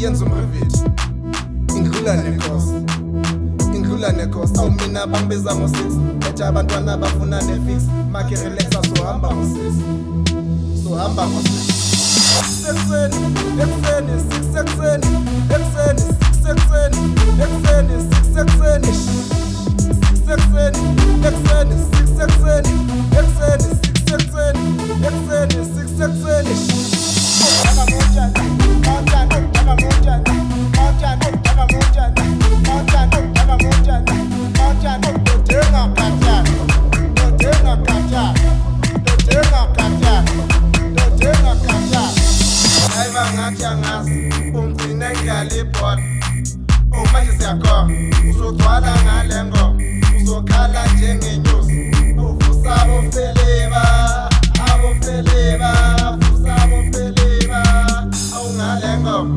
awuyenza umrivithi ingidlula nekhosi awumina bangibiza ngo-6 ethe abantwana bafuna ne-fix makhe relaxa sohamba ngo-6 ekuseni 6 ekuseni 6 ekuseni 6 ekuseni 6 ekuseni 6 ekuseni 6 ekuseni 6 ekuseni 6 ekuseni manje siyakhoa uzogcwala ngale ngoma uzokhala njengenyusi uvusa abofeleba vusa abofeleba awungale ngoma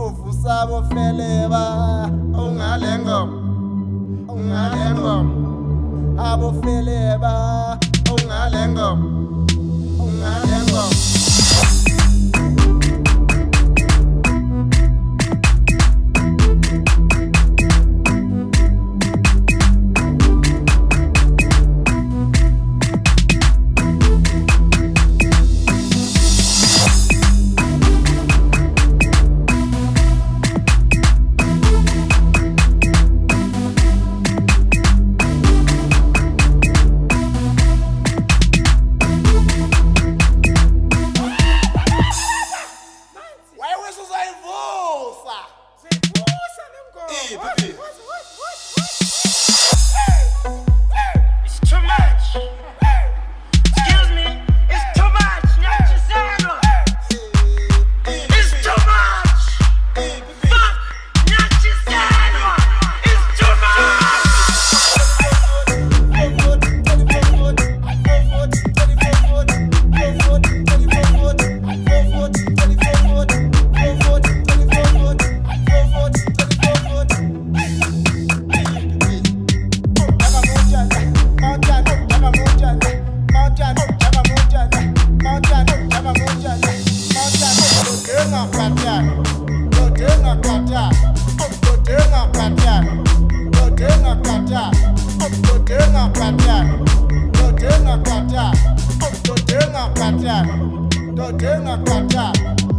uvusa abofeleba awungale ngoma abofeleba awungale ngoma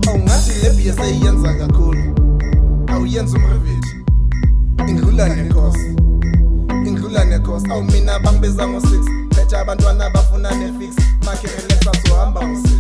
awungathi lebi yaseyenza kakhulu awuyenza umrivithi ingidlula nekhosi awumina bangibiza ngo-6 phethe abantwana bafuna ne-fix makhe relaxa sohamba ngo-6